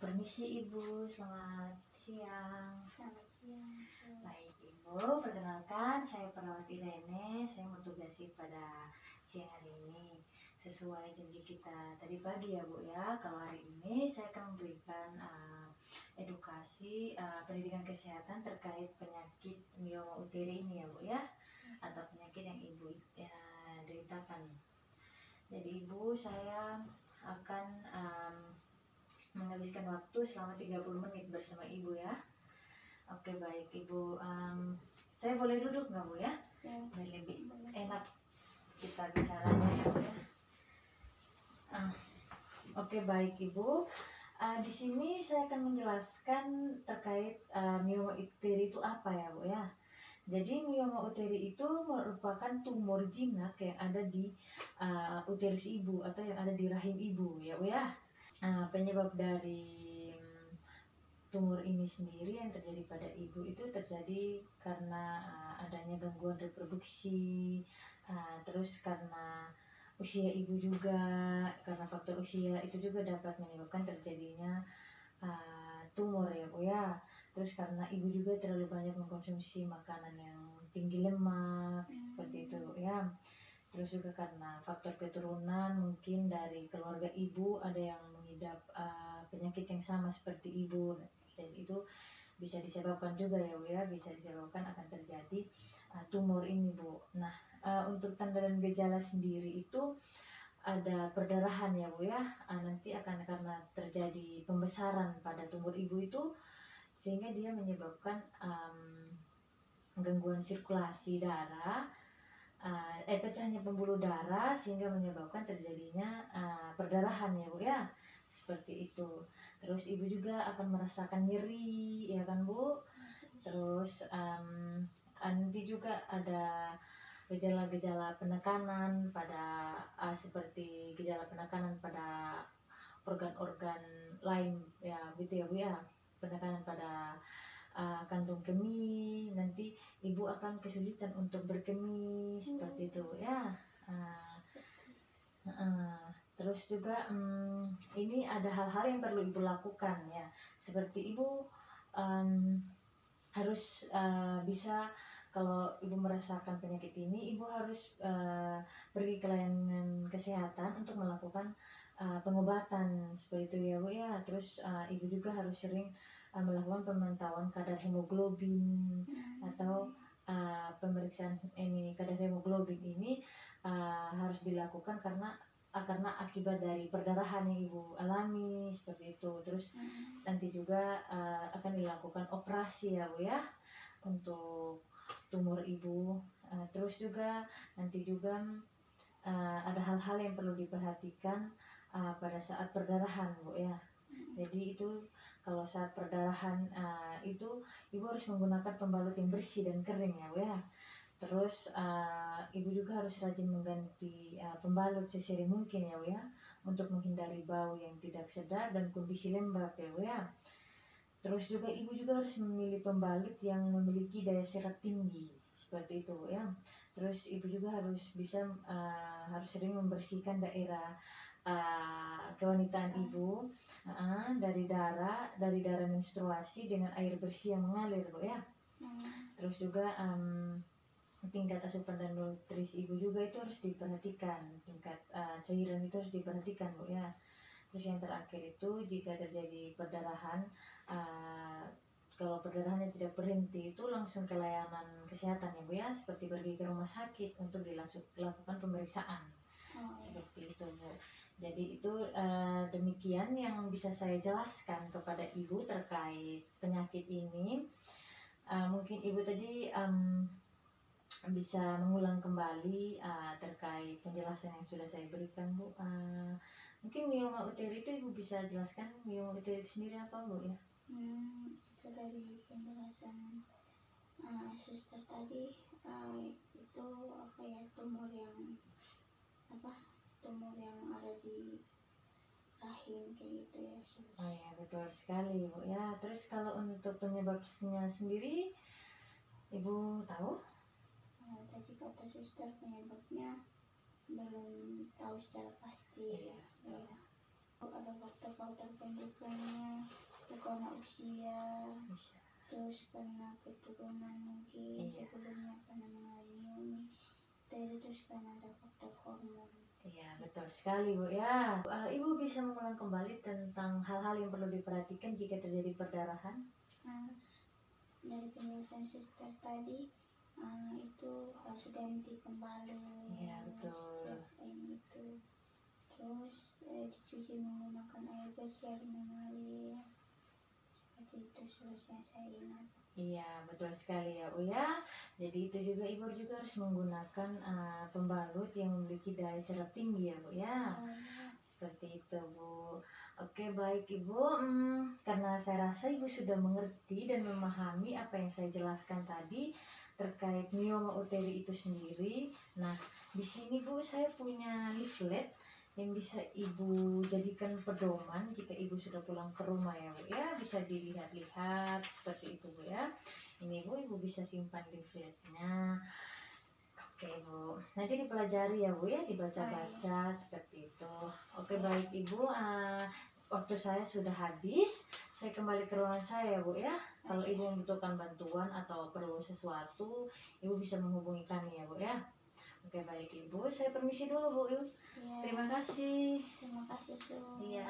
Permisi Ibu, selamat siang. Selamat siang. Baik Ibu, perkenalkan saya perawat Irene. Saya bertugasi pada siang hari ini sesuai janji kita tadi pagi ya Bu ya. Kalau hari ini saya akan memberikan edukasi pendidikan kesehatan terkait penyakit mioma uteri ini ya Bu ya, atau penyakit yang Ibu deritakan. Jadi Ibu, saya akan menghabiskan waktu selama 30 menit bersama Ibu ya. Oke baik Ibu, saya boleh duduk nggak Bu ya? Ya. Biar lebih Boleh. enak kita bicaranya ya Bu ya. Oke baik Ibu, di sini saya akan menjelaskan terkait mioma uteri itu apa ya Bu ya. Jadi mioma uteri itu merupakan tumor jinak yang ada di uterus ibu atau yang ada di rahim ibu ya Bu ya. Penyebab dari tumor ini sendiri yang terjadi pada ibu itu terjadi karena adanya gangguan reproduksi, terus karena usia ibu juga, karena faktor usia itu juga dapat menyebabkan terjadinya tumor ya Bu ya. Terus karena ibu juga terlalu banyak mengkonsumsi makanan yang tinggi lemak seperti itu ya. Terus juga karena faktor keturunan, mungkin dari keluarga ibu ada yang mengidap penyakit yang sama seperti ibu, dan itu bisa disebabkan juga ya Bu ya, bisa disebabkan akan terjadi tumor ini Bu. Nah, untuk tanda dan gejala sendiri itu ada perdarahan ya Bu ya, nanti akan karena terjadi pembesaran pada tumor ibu itu sehingga dia menyebabkan gangguan sirkulasi darah, pecahnya pembuluh darah sehingga menyebabkan terjadinya perdarahan ya Bu ya, seperti itu. Terus ibu juga akan merasakan nyeri ya kan Bu. Terus nanti juga ada gejala-gejala penekanan pada seperti gejala penekanan pada organ-organ lain ya gitu ya Bu ya, penekanan pada kantung kemih, nanti ibu akan kesulitan untuk berkemih seperti itu ya. Terus juga ini ada hal-hal yang perlu ibu lakukan ya, seperti ibu harus bisa, kalau ibu merasakan penyakit ini, ibu harus pergi ke layanan kesehatan untuk melakukan pengobatan seperti itu ya Bu ya. Terus ibu juga harus sering melakukan pemantauan kadar hemoglobin atau pemeriksaan ini kadar hemoglobin ini harus dilakukan karena akibat dari perdarahan yang ibu alami seperti itu. Terus nanti juga akan dilakukan operasi ya Bu ya untuk tumor ibu. Terus juga nanti juga ada hal-hal yang perlu diperhatikan pada saat perdarahan Bu ya. Jadi itu kalau saat perdarahan itu ibu harus menggunakan pembalut yang bersih dan kering ya Bu ya. Terus ibu juga harus rajin mengganti pembalut sesering mungkin ya Bu ya, untuk menghindari bau yang tidak sedap dan kondisi lembab ya Bu ya. Terus juga ibu juga harus memilih pembalut yang memiliki daya serat tinggi seperti itu ya. Terus ibu juga harus bisa harus sering membersihkan daerah kewanitaan ibu dari darah menstruasi dengan air bersih yang mengalir Bu ya. Terus juga tingkat asupan dan nutrisi ibu juga itu harus diperhatikan, tingkat cairan itu harus diperhatikan Bu ya. Terus yang terakhir itu jika terjadi perdarahan, kalau perdarahannya tidak berhenti itu langsung ke layanan kesehatan ya Bu ya, seperti pergi ke rumah sakit untuk dilakukan pemeriksaan seperti itu Bu. Jadi itu demikian yang bisa saya jelaskan kepada ibu terkait penyakit ini. Mungkin ibu tadi bisa mengulang kembali terkait penjelasan yang sudah saya berikan Bu. Mungkin mioma uteri itu ibu bisa jelaskan mioma uteri itu sendiri apa Bu ya? Itu dari penjelasan suster tadi, itu apa ya, tumor yang ada di rahim kayak gitu ya sus. Oh ya, betul sekali Bu ya. Terus kalau untuk penyebabnya sendiri ibu tahu? Tadi kata suster penyebabnya belum tahu secara pasti ya. Ada faktor terpendidikannya itu karena usia, Bisa. terus karena keturunan mungkin Iya. sebelumnya pernah mengalami terus karena ada faktor hormon. Iya, betul sekali Bu ya. Ibu bisa mengulang kembali tentang hal-hal yang perlu diperhatikan jika terjadi perdarahan? Nah, dari penjelasan suster tadi itu harus ganti pembalut Iya, betul. setiap ini itu, terus dicuci menggunakan air bersih yang mengalir, seperti itu solusi yang saya ingat. Iya, betul sekali ya Bu ya. Jadi itu juga Ibu juga harus menggunakan pembalut yang memiliki daya serap tinggi ya Bu ya. Seperti itu Bu. Oke, baik Ibu. Karena saya rasa Ibu sudah mengerti dan memahami apa yang saya jelaskan tadi terkait mioma uteri itu sendiri. Nah, di sini Bu saya punya leaflet yang bisa Ibu jadikan pedoman jika Ibu sudah pulang ke rumah ya Bu ya. Bisa dilihat-lihat seperti itu Bu ya. Ini Bu, Ibu bisa simpan leafletnya. Oke Bu, nanti dipelajari ya Bu ya, dibaca-baca seperti itu. Oke, baik Ibu, waktu saya sudah habis. Saya kembali ke ruangan saya ya Bu ya. Kalau Ibu membutuhkan bantuan atau perlu sesuatu, Ibu bisa menghubungi kami ya Bu ya. Oke, baik Ibu, saya permisi dulu Bu. Ya, Terima kasih. terima kasih Sus. Iya.